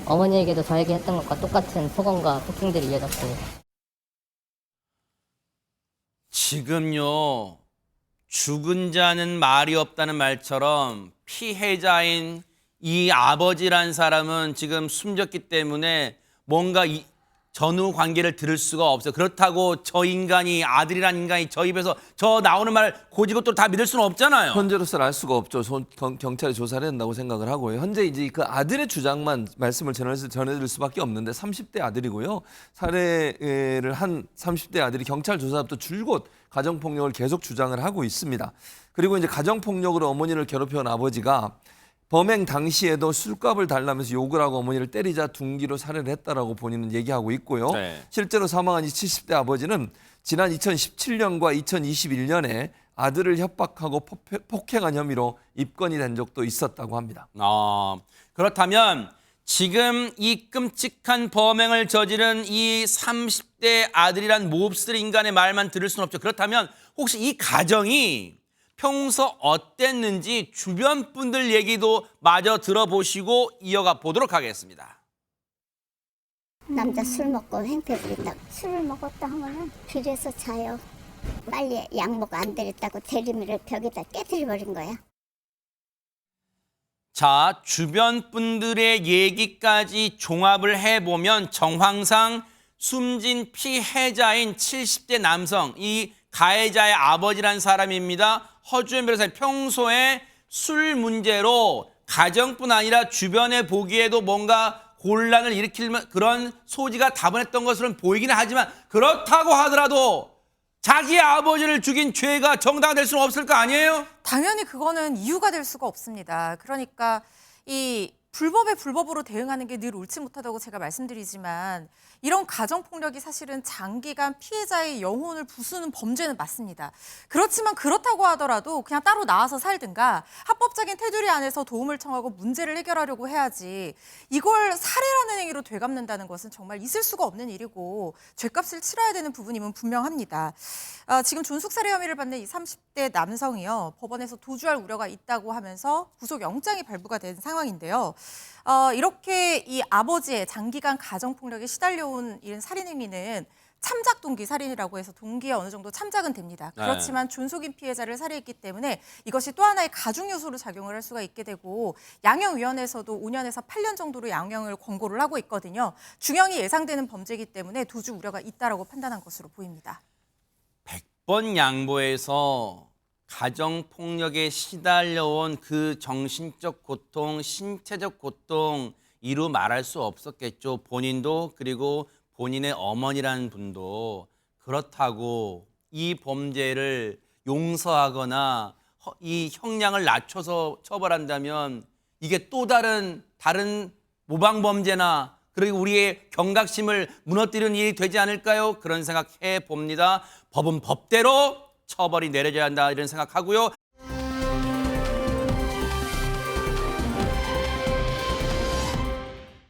어머니에게도 저에게 했던 것과 똑같은 폭언과 폭행들이 이어졌습니다. 지금요. 죽은 자는 말이 없다는 말처럼 피해자인 이 아버지란 사람은 지금 숨졌기 때문에 뭔가 이 전후 관계를 들을 수가 없어요. 그렇다고 저 인간이 아들이란 인간이 저 입에서 저 나오는 말 고지고대로 다 믿을 수는 없잖아요. 현재로서는 알 수가 없죠. 경찰이 조사를 한다고 생각을 하고요. 현재 이제 그 아들의 주장만 말씀을 전해드릴 수밖에 없는데 30대 아들이고요. 살해를 한 30대 아들이 경찰 조사부터 줄곧 가정폭력을 계속 주장을 하고 있습니다. 그리고 이제 가정폭력으로 어머니를 괴롭혀온 아버지가 범행 당시에도 술값을 달라면서 욕을 하고 어머니를 때리자 둔기로 살해를 했다라고 본인은 얘기하고 있고요. 네. 실제로 사망한 이 70대 아버지는 지난 2017년과 2021년에 아들을 협박하고 폭행한 혐의로 입건이 된 적도 있었다고 합니다. 그렇다면 지금 이 끔찍한 범행을 저지른 이 30대 아들이란 몹쓸 인간의 말만 들을 수는 없죠. 그렇다면 혹시 이 가정이 평소 어땠는지 주변 분들 얘기도 마저 들어보시고 이어가 보도록 하겠습니다. 남자 술 먹고 행패 부린다고. 술을 먹었다 하면은 길에서 자요. 빨리 약 먹어 안 되겠다고 대리미를 벽에다 깨뜨려 버린 거야. 자, 주변 분들의 얘기까지 종합을 해보면 정황상 숨진 피해자인 70대 남성, 이 가해자의 아버지란 사람입니다. 허주연 변호사님, 평소에 술 문제로 가정뿐 아니라 주변에 보기에도 뭔가 곤란을 일으킬 그런 소지가 다분했던 것으로는 보이기는 하지만, 그렇다고 하더라도 자기의 아버지를 죽인 죄가 정당화될 수는 없을 거 아니에요? 당연히 그거는 이유가 될 수가 없습니다. 그러니까 이 불법에 불법으로 대응하는 게 늘 옳지 못하다고 제가 말씀드리지만, 이런 가정폭력이 사실은 장기간 피해자의 영혼을 부수는 범죄는 맞습니다. 그렇지만 그렇다고 하더라도 그냥 따로 나와서 살든가 합법적인 테두리 안에서 도움을 청하고 문제를 해결하려고 해야지, 이걸 살해라는 행위로 되갚는다는 것은 정말 있을 수가 없는 일이고 죗값을 치러야 되는 부분임은 분명합니다. 지금 존속살해 혐의를 받는 이 30대 남성이요, 법원에서 도주할 우려가 있다고 하면서 구속영장이 발부가 된 상황인데요. 이렇게 이 아버지의 장기간 가정폭력에 시달려온 이런 살인 행위는 참작 동기 살인이라고 해서 동기에 어느 정도 참작은 됩니다. 그렇지만 존속인 피해자를 살해했기 때문에 이것이 또 하나의 가중 요소로 작용을 할 수가 있게 되고, 양형위원회에서도 5년에서 8년 정도로 양형을 권고를 하고 있거든요. 중형이 예상되는 범죄이기 때문에 도주 우려가 있다라고 판단한 것으로 보입니다. 100번 양보해서 가정폭력에 시달려온 그 정신적 고통, 신체적 고통 이루 말할 수 없었겠죠. 본인도, 그리고 본인의 어머니라는 분도. 그렇다고 이 범죄를 용서하거나 이 형량을 낮춰서 처벌한다면 이게 또 다른 모방범죄나, 그리고 우리의 경각심을 무너뜨리는 일이 되지 않을까요? 그런 생각해 봅니다. 법은 법대로 처벌이 내려져야 한다, 이런 생각하고요.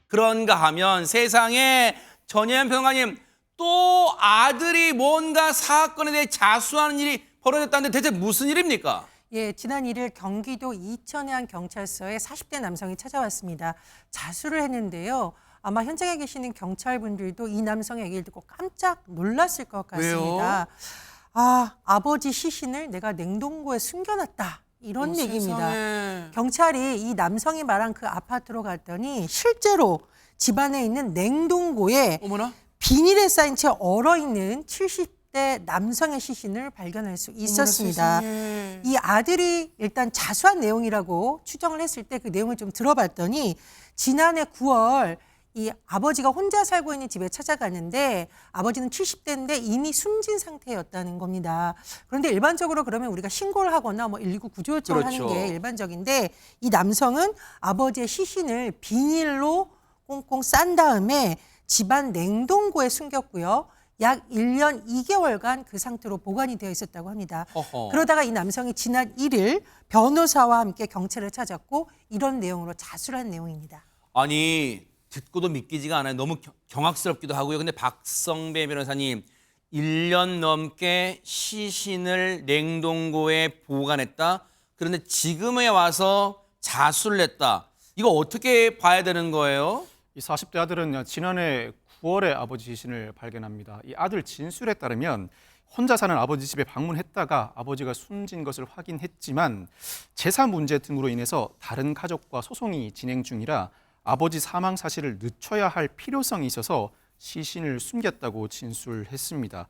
그런가 하면 세상에 전혜연 평론가님, 또 아들이 뭔가 사건에 대해 자수하는 일이 벌어졌다는데 대체 무슨 일입니까? 예, 지난 1일 경기도 이천의 한 경찰서에 40대 남성이 찾아왔습니다. 자수를 했는데요. 아마 현장에 계시는 경찰분들도 이 남성의 얘기를 듣고 깜짝 놀랐을 것 같습니다. 왜요? 아버지 시신을 내가 냉동고에 숨겨놨다. 이런 얘기입니다. 세상에. 경찰이 이 남성이 말한 그 아파트로 갔더니 실제로 집안에 있는 냉동고에 어머나. 비닐에 쌓인 채 얼어있는 70대 남성의 시신을 발견할 수 있었습니다. 어머나, 이 아들이 일단 자수한 내용이라고 추정을 했을 때 그 내용을 좀 들어봤더니, 지난해 9월 이 아버지가 혼자 살고 있는 집에 찾아갔는데 아버지는 70대인데 이미 숨진 상태였다는 겁니다. 그런데 일반적으로 그러면 우리가 신고를 하거나 119 구조 요청을 그렇죠. 하는 게 일반적인데, 이 남성은 아버지의 시신을 비닐로 꽁꽁 싼 다음에 집안 냉동고에 숨겼고요. 약 1년 2개월간 그 상태로 보관이 되어 있었다고 합니다. 허허. 그러다가 이 남성이 지난 1일 변호사와 함께 경찰을 찾았고 이런 내용으로 자수를 한 내용입니다. 아니, 듣고도 믿기지가 않아요. 너무 경악스럽기도 하고요. 근데 박성배 변호사님, 1년 넘게 시신을 냉동고에 보관했다. 그런데 지금에 와서 자수를 했다. 이거 어떻게 봐야 되는 거예요? 이 40대 아들은 지난해 9월에 아버지 시신을 발견합니다. 이 아들 진술에 따르면 혼자 사는 아버지 집에 방문했다가 아버지가 숨진 것을 확인했지만 재산 문제 등으로 인해서 다른 가족과 소송이 진행 중이라 아버지 사망 사실을 늦춰야 할 필요성이 있어서 시신을 숨겼다고 진술했습니다.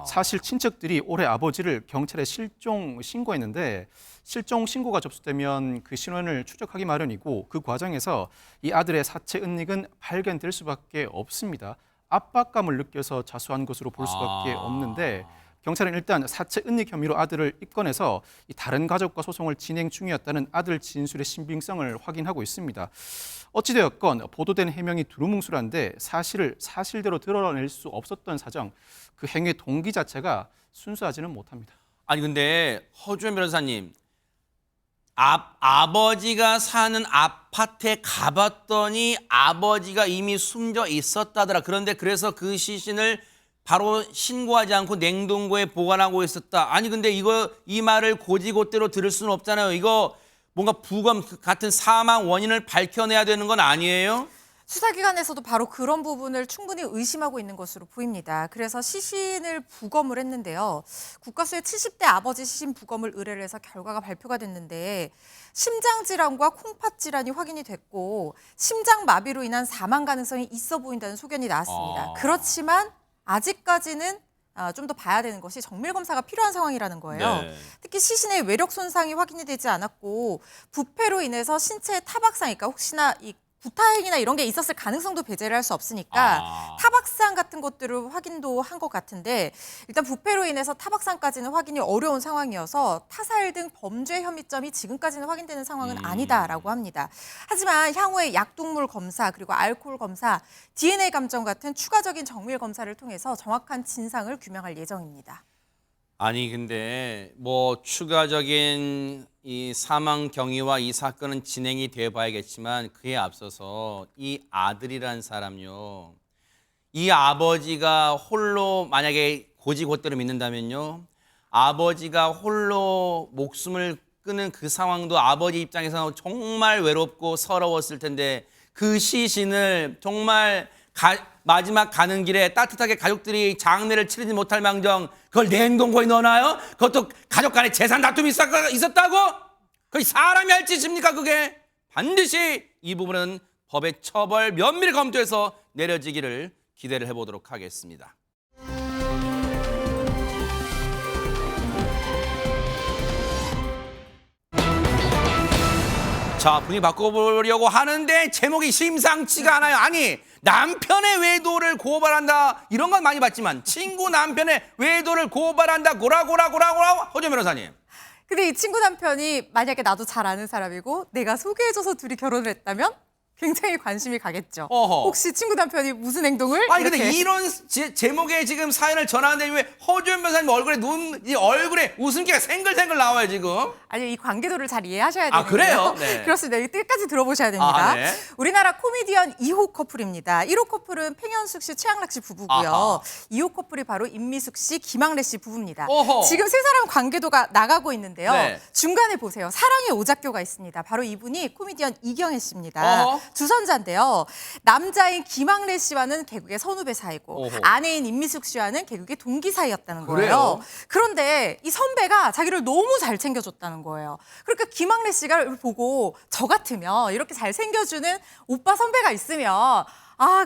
사실 친척들이 올해 아버지를 경찰에 실종 신고했는데, 실종 신고가 접수되면 그 신원을 추적하기 마련이고 그 과정에서 이 아들의 사체 은닉은 발견될 수밖에 없습니다. 압박감을 느껴서 자수한 것으로 볼 수밖에 없는데, 경찰은 일단 사체 은닉 혐의로 아들을 입건해서 이 다른 가족과 소송을 진행 중이었다는 아들 진술의 신빙성을 확인하고 있습니다. 어찌되었건 보도된 해명이 두루뭉술한데 사실을 사실대로 드러낼 수 없었던 사정, 그 행위의 동기 자체가 순수하지는 못합니다. 아니, 근데 허주연 변호사님, 아버지가 사는 아파트에 가봤더니 아버지가 이미 숨져 있었다더라. 그런데 그래서 그 시신을 바로 신고하지 않고 냉동고에 보관하고 있었다. 아니, 근데 이 말을 고지고대로 들을 수는 없잖아요. 이거 뭔가 부검 같은 사망 원인을 밝혀내야 되는 건 아니에요? 수사기관에서도 바로 그런 부분을 충분히 의심하고 있는 것으로 보입니다. 그래서 시신을 부검을 했는데요. 국가수의 70대 아버지 시신 부검을 의뢰를 해서 결과가 발표가 됐는데 심장질환과 콩팥질환이 확인이 됐고 심장마비로 인한 사망 가능성이 있어 보인다는 소견이 나왔습니다. 그렇지만 아직까지는 좀 더 봐야 되는 것이 정밀검사가 필요한 상황이라는 거예요. 네. 특히 시신의 외력 손상이 확인이 되지 않았고 부패로 인해서 신체의 타박상, 그러니까 혹시나 이 구타행위나 이런 게 있었을 가능성도 배제를 할 수 없으니까 타박상 같은 것들을 확인도 한 것 같은데 일단 부패로 인해서 타박상까지는 확인이 어려운 상황이어서 타살 등 범죄 혐의점이 지금까지는 확인되는 상황은 아니다라고 합니다. 하지만 향후에 약동물 검사 그리고 알코올 검사, DNA 감정 같은 추가적인 정밀 검사를 통해서 정확한 진상을 규명할 예정입니다. 아니 근데 뭐 추가적인 이 사망 경위와 이 사건은 진행이 되어 봐야겠지만 그에 앞서서 이 아들이란 사람요. 이 아버지가 홀로 만약에 고지고대로 믿는다면요. 아버지가 홀로 목숨을 끊은 그 상황도 아버지 입장에서 정말 외롭고 서러웠을 텐데 그 시신을 정말 마지막 가는 길에 따뜻하게 가족들이 장례를 치르지 못할 망정 그걸 냉동고에 넣어놔요? 그것도 가족 간에 재산 다툼이 있었다고? 그게 사람이 할 짓입니까 그게? 반드시 이 부분은 법의 처벌 면밀히 검토해서 내려지기를 기대를 해보도록 하겠습니다. 자, 분위기 바꿔보려고 하는데 제목이 심상치가 않아요. 아니, 남편의 외도를 고발한다. 이런 건 많이 봤지만 친구 남편의 외도를 고발한다. 고라 허준 변호사님. 근데 이 친구 남편이 만약에 나도 잘 아는 사람이고 내가 소개해줘서 둘이 결혼을 했다면 굉장히 관심이 가겠죠. 어허. 혹시 친구 남편이 무슨 행동을? 아니 근데 이렇게. 이런 제목의 지금 사연을 전하는데 왜 허준 변호사님 얼굴에 이 얼굴에 웃음기가 생글생글 나와요 지금? 아니 이 관계도를 잘 이해하셔야 되는데요. 그래요? 네. 그렇습니다. 여기 끝까지 들어보셔야 됩니다. 네. 우리나라 코미디언 2호 커플입니다. 1호 커플은 팽현숙 씨, 최양락 씨 부부고요. 아하. 2호 커플이 바로 임미숙 씨, 김학래 씨 부부입니다. 어허. 지금 세 사람 관계도가 나가고 있는데요. 네. 중간에 보세요. 사랑의 오작교가 있습니다. 바로 이분이 코미디언 이경혜 씨입니다. 어허. 주선자인데요. 남자인 김학래 씨와는 개국의 선후배 사이고 어허. 아내인 임미숙 씨와는 개국의 동기 사이였다는 거예요. 그래요? 그런데 이 선배가 자기를 너무 잘 챙겨줬다는 거예요. 그러니까 김학래 씨가 보고 저 같으면 이렇게 잘 챙겨주는 오빠 선배가 있으면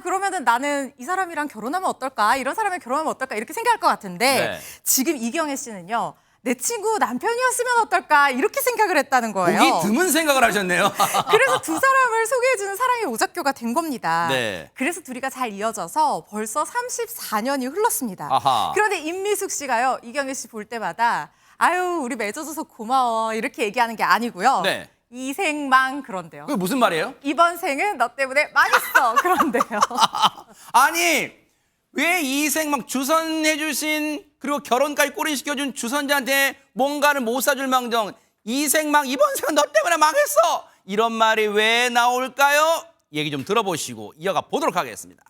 그러면은 나는 이 사람이랑 결혼하면 어떨까? 이런 사람이랑 결혼하면 어떨까? 이렇게 생각할 것 같은데 네. 지금 이경혜 씨는요. 내 친구 남편이었으면 어떨까? 이렇게 생각을 했다는 거예요. 보기 드문 생각을 하셨네요. 그래서 두 사람을 소개해주는 사랑의 오작교가 된 겁니다. 네. 그래서 둘이가 잘 이어져서 벌써 34년이 흘렀습니다. 아하. 그런데 임미숙 씨가요, 이경혜 씨 볼 때마다 아유 우리 맺어줘서 고마워 이렇게 얘기하는 게 아니고요. 네. 이 생만 그런데요. 그게 무슨 말이에요? 이번 생은 너 때문에 망했어 그런데요. 아니 왜 이생 막 주선해주신 그리고 결혼까지 꼬리시켜준 주선자한테 뭔가를 못 사줄 망정 이생 막 이번 생은 너 때문에 망했어 이런 말이 왜 나올까요? 얘기 좀 들어보시고 이어가 보도록 하겠습니다.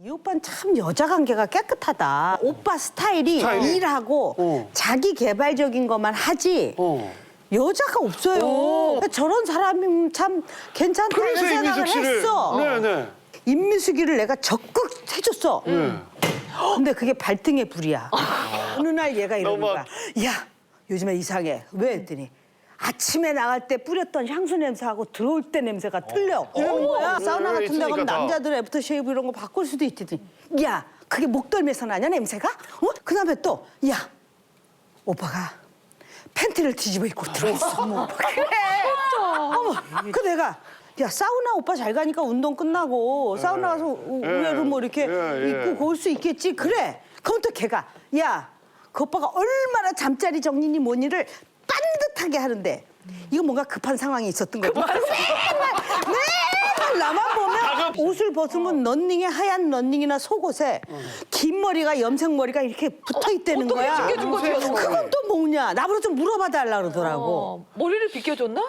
이 오빠는 참 여자 관계가 깨끗하다. 오빠 스타일이 일하고 자기 개발적인 것만 하지 여자가 없어요. 저런 사람이 참 괜찮다는 생각을 했어. 임미숙이를 내가 적극 해줬어. 근데 그게 발등에 불이야. 어느 날 얘가 이러는 거야. 야, 요즘에 이상해. 왜 했더니 아침에 나갈 때 뿌렸던 향수 냄새하고 들어올 때 냄새가 틀려. 이러는 거야. 사우나 같은 데 가면 남자들 애프터 쉐이브 이런 거 바꿀 수도 있지. 야, 그게 목덜미에서 나냐 냄새가? 그 다음에 또 야, 오빠가 팬티를 뒤집어 입고 들어있어. 그래. 어머, 그 내가 야 사우나 오빠 잘 가니까 운동 끝나고 사우나 가서 우회로 뭐 이렇게 입고 올 수 있겠지. 그래. 그럼 또 걔가 야, 그 오빠가 얼마나 잠자리 정리니 뭐니를 반듯하게 하는데 이거 뭔가 급한 상황이 있었던 거야. 맨날 나만 보면 옷을 벗으면 런닝에 하얀 런닝이나 속옷에 긴 머리가 염색머리가 이렇게 붙어 있다는 거야. 어떻게 비켜준 거지? 그건 또 뭐냐? 나보고 좀 물어봐 달라 그러더라고. 머리를 비켜줬나?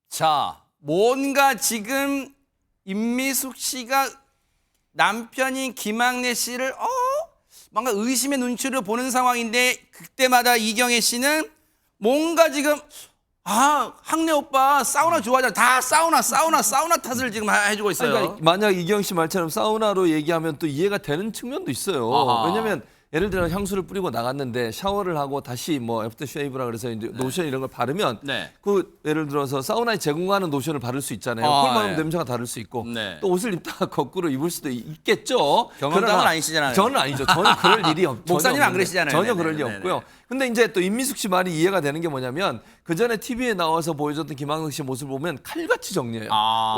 자, 뭔가 지금 임미숙 씨가 남편인 김학래 씨를 뭔가 의심의 눈치를 보는 상황인데 그때마다 이경혜 씨는 뭔가 지금 학내 오빠 사우나 좋아하잖아. 다 사우나 탓을 지금 해주고 있어요. 그러니까 만약 이경 씨 말처럼 사우나로 얘기하면 또 이해가 되는 측면도 있어요. 아하. 왜냐면 예를 들어 향수를 뿌리고 나갔는데 샤워를 하고 다시 뭐 애프터 쉐이브라 그래서 이제 노션 이런 걸 바르면 네. 그 예를 들어서 사우나에 제공하는 노션을 바를 수 있잖아요. 아, 그걸 바르면 예. 냄새가 다를 수 있고 네. 또 옷을 입다가 거꾸로 입을 수도 있겠죠. 경험담은 그러나 아니시잖아요. 저는 아니죠. 저는 그럴 일이 목사님 안 그러시잖아요. 전혀 네네, 그럴 일이 네네. 없고요. 근데 이제 또 임미숙 씨 말이 이해가 되는 게 뭐냐면 그 전에 TV에 나와서 보여줬던 김학력 씨 모습을 보면 칼같이 정리해요.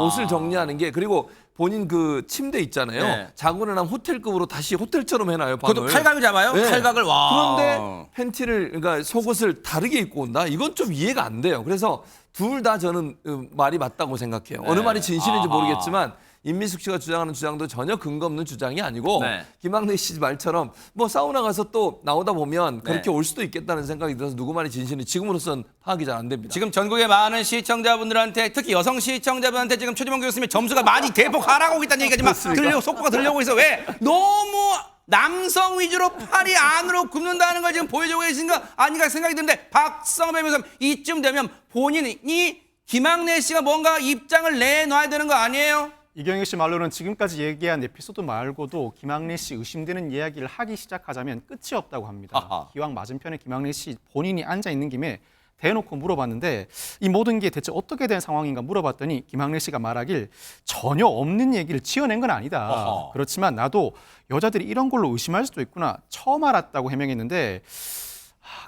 옷을 정리하는 게 그리고 본인 그 침대 있잖아요. 네. 자고 나면 호텔급으로 다시 호텔처럼 해놔요. 방을. 그것도 칼각을 잡아요? 네. 칼각을 와. 그런데 팬티를 그러니까 속옷을 다르게 입고 온다. 이건 좀 이해가 안 돼요. 그래서 둘 다 저는 말이 맞다고 생각해요. 네. 어느 말이 진실인지 아하. 모르겠지만 임미숙 씨가 주장하는 주장도 전혀 근거 없는 주장이 아니고 네. 김학래 씨 말처럼 뭐 사우나 가서 또 나오다 보면 그렇게 네. 올 수도 있겠다는 생각이 들어서 누구 말이 진실인지 지금으로선 파악이 잘 안 됩니다. 지금 전국의 많은 시청자분들한테 특히 여성 시청자분한테 지금 최지봉 교수님의 점수가 많이 대폭 하락하고 있다는 얘기가 지금 속보가 들려오고 있어. 왜? 너무 남성 위주로 팔이 안으로 굽는다는 걸 지금 보여주고 계신 거 아닌가 생각이 드는데 박성배 변호사 이쯤 되면 본인이 김학래 씨가 뭔가 입장을 내놔야 되는 거 아니에요? 이경희 씨 말로는 지금까지 얘기한 에피소드 말고도 김학래 씨 의심되는 이야기를 하기 시작하자면 끝이 없다고 합니다. 아하. 기왕 맞은편에 김학래 씨 본인이 앉아 있는 김에 대놓고 물어봤는데 이 모든 게 대체 어떻게 된 상황인가 물어봤더니 김학래 씨가 말하길 전혀 없는 얘기를 지어낸 건 아니다. 아하. 그렇지만 나도 여자들이 이런 걸로 의심할 수도 있구나 처음 알았다고 해명했는데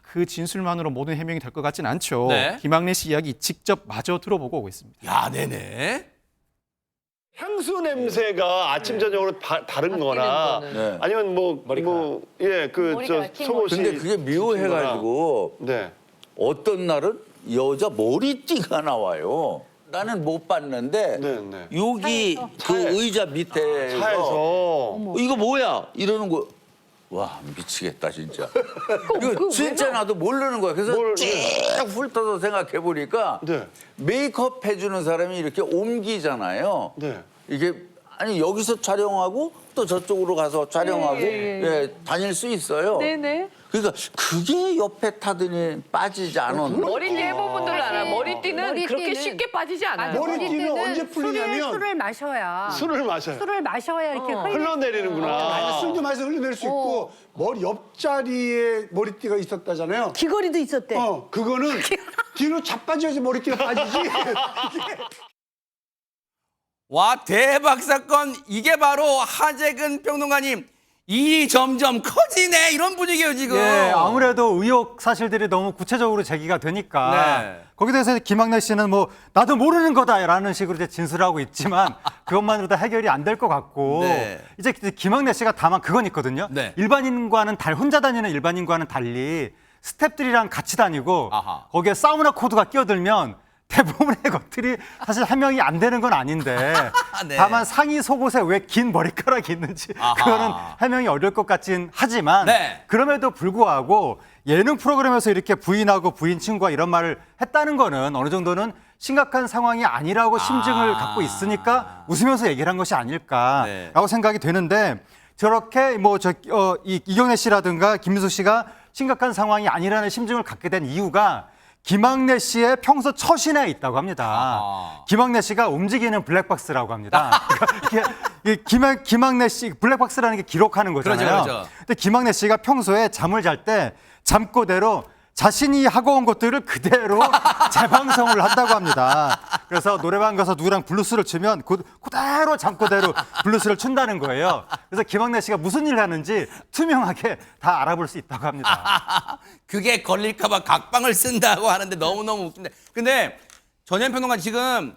그 진술만으로 모든 해명이 될 것 같진 않죠. 네. 김학래 씨 이야기 직접 마저 들어보고 오겠습니다. 야, 네네. 향수 냄새가 아침 저녁으로 다른 거나 아니면 속옷이 근데 그게 묘해가지고 네. 어떤 날은 여자 머리띠가 나와요. 나는 못 봤는데 네. 여기 그 의자 밑에서 차에서 이거 뭐야 이러는 거. 와 미치겠다 진짜. 이거 진짜 나도 모르는 거야. 그래서 쭉 훑어서 생각해 보니까 네. 메이크업 해주는 사람이 이렇게 옮기잖아요. 네. 이게 아니 여기서 촬영하고 또 저쪽으로 가서 촬영하고 예, 다닐 수 있어요. 네네. 그러니까 그게 옆에 타더니 빠지지 않은. 머리띠 해본 분들은 알아. 머리띠는 그렇게 쉽게 빠지지 않아요. 머리띠는 언제 풀리냐면 술을 마셔야. 술을 마셔요. 술을 마셔야 이렇게 흘러내리는구나. 술도 마셔서 흘러낼 수 있고 머리 옆자리에 머리띠가 있었다잖아요. 귀걸이도 있었대. 그거는 뒤로 자빠져서 머리띠가 빠지지. 와, 대박 사건. 이게 바로 하재근 평론가님. 일이 점점 커지네. 이런 분위기예요, 지금. 예, 아무래도 의혹 사실들이 너무 구체적으로 제기가 되니까 네. 거기에 대해서 김학래 씨는 뭐 나도 모르는 거다라는 식으로 이제 진술하고 있지만 그것만으로 다 해결이 안 될 것 같고 네. 이제 김학래 씨가 다만 그건 있거든요. 네. 일반인과는 혼자 다니는 일반인과는 달리 스태프들이랑 같이 다니고 아하. 거기에 사우나 코드가 끼어들면 대부분의 것들이 사실 해명이 안 되는 건 아닌데 네. 다만 상의 속옷에 왜 긴 머리카락이 있는지 아하. 그거는 해명이 어려울 것 같진 하지만 네. 그럼에도 불구하고 예능 프로그램에서 이렇게 부인하고 부인 친구가 이런 말을 했다는 거는 어느 정도는 심각한 상황이 아니라고 심증을 갖고 있으니까 웃으면서 얘기를 한 것이 아닐까라고 네. 생각이 되는데 저렇게 이경래 씨라든가 김민수 씨가 심각한 상황이 아니라는 심증을 갖게 된 이유가 김학래 씨의 평소 처신에 있다고 합니다. 김학래 씨가 움직이는 블랙박스라고 합니다. 그러니까 김학래 씨 블랙박스라는 게 기록하는 거잖아요. 그렇죠. 근데 김학래 씨가 평소에 잠을 잘 때 잠꼬대로 자신이 하고 온 것들을 그대로 재방송을 한다고 합니다. 그래서 노래방 가서 누구랑 블루스를 추면 그대로 잠꼬대로 블루스를 춘다는 거예요. 그래서 김학래 씨가 무슨 일을 하는지 투명하게 다 알아볼 수 있다고 합니다. 그게 걸릴까봐 각방을 쓴다고 하는데 너무너무 웃긴데. 근데 전현 평론가 지금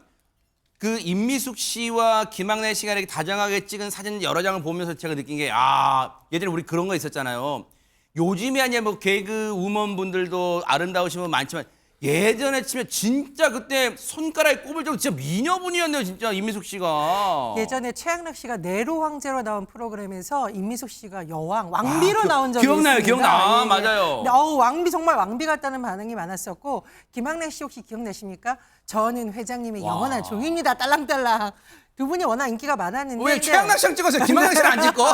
그 임미숙 씨와 김학래 씨가 이렇게 다정하게 찍은 사진 여러 장을 보면서 제가 느낀 게 예전에 우리 그런 거 있었잖아요. 요즘에 아니야 뭐 개그 우먼 분들도 아름다우신 분 많지만 예전에 치면 진짜 그때 손가락에 꼽을 정도 진짜 미녀분이었네요. 진짜 임미숙 씨가. 예전에 최양락 씨가 네로 황제로 나온 프로그램에서 임미숙 씨가 여왕, 왕비로 나온 적이 기억나요, 있습니다. 기억나. 예. 맞아요. 근데 왕비 정말 왕비 같다는 반응이 많았었고 김학래 씨 혹시 기억나십니까? 저는 회장님의 영원한 종입니다. 딸랑딸랑. 두 분이 워낙 인기가 많았는데 왜 최양락 씨랑 찍었어요? 김학래 씨는 안 찍고.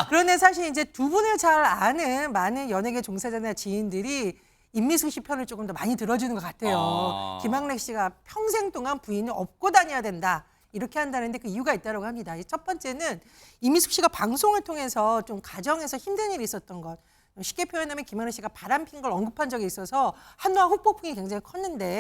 그런데 사실 이제 두 분을 잘 아는 많은 연예계 종사자나 지인들이 임미숙 씨 편을 조금 더 많이 들어주는 것 같아요. 아. 김학래 씨가 평생 동안 부인을 업고 다녀야 된다. 이렇게 한다는데 그 이유가 있다고 합니다. 첫 번째는 임미숙 씨가 방송을 통해서 좀 가정에서 힘든 일이 있었던 것. 쉽게 표현하면 김학래 씨가 바람핀 걸 언급한 적이 있어서 한동안 후폭풍이 굉장히 컸는데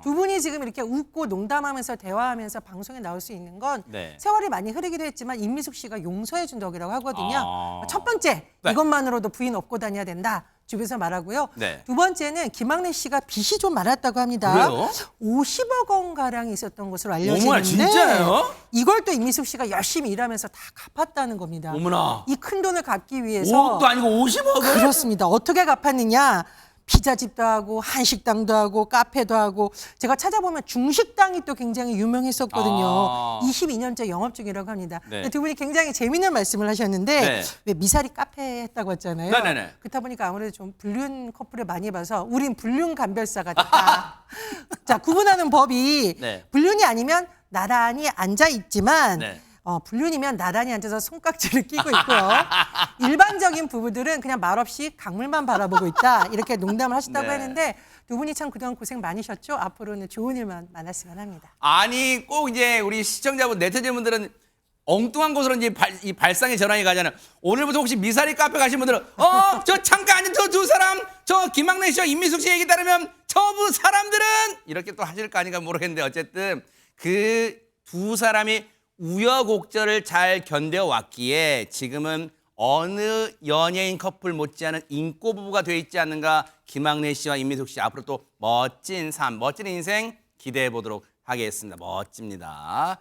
두 분이 지금 이렇게 웃고 농담하면서 대화하면서 방송에 나올 수 있는 건 네. 세월이 많이 흐르기도 했지만 임미숙 씨가 용서해 준 덕이라고 하거든요. 첫 번째, 네. 이것만으로도 부인 업고 다녀야 된다. 주변에서 말하고요. 네. 두 번째는 김학래 씨가 빚이 좀 많았다고 합니다. 그래요? 50억 원 가량이 있었던 것으로 알려지는데 어머나, 진짜요? 이걸 또 임미숙 씨가 열심히 일하면서 다 갚았다는 겁니다. 어머나. 이 큰 돈을 갚기 위해서 5억도 아니고 50억을? 그렇습니다. 어떻게 갚았느냐? 피자집도 하고 한식당도 하고 카페도 하고 제가 찾아보면 중식당이 또 굉장히 유명했었거든요. 아. 22년째 영업 중이라고 합니다. 네. 근데 두 분이 굉장히 재미있는 말씀을 하셨는데 네. 왜 미사리 카페 했다고 했잖아요. 네네네. 그렇다 보니까 아무래도 좀 불륜 커플을 많이 봐서 우린 불륜 감별사 같다. 자, 구분하는 법이 네. 불륜이 아니면 나란히 앉아 있지만 네. 불륜이면 나란히 앉아서 손깍지를 끼고 있고요. 일반적인 부부들은 그냥 말없이 강물만 바라보고 있다. 이렇게 농담을 하셨다고 네. 했는데 두 분이 참 그동안 고생 많으셨죠? 앞으로는 좋은 일만 많았으면 합니다. 아니 꼭 이제 우리 시청자분 네티즌분들은 엉뚱한 곳으로 이제 이 발상의 전환이 가잖아요. 오늘부터 혹시 미사리 카페 가신 분들은 저 잠깐 앉은 저 두 사람 저 김학래 씨와 임미숙 씨 얘기 따르면 저 두 사람들은 이렇게 또 하실 거 아닌가 모르겠는데 어쨌든 그 두 사람이 우여곡절을 잘 견뎌왔기에 지금은 어느 연예인 커플 못지않은 인꼬 부부가 돼 있지 않는가. 김학래 씨와 임미숙 씨 앞으로 또 멋진 삶, 멋진 인생 기대해 보도록 하겠습니다. 멋집니다.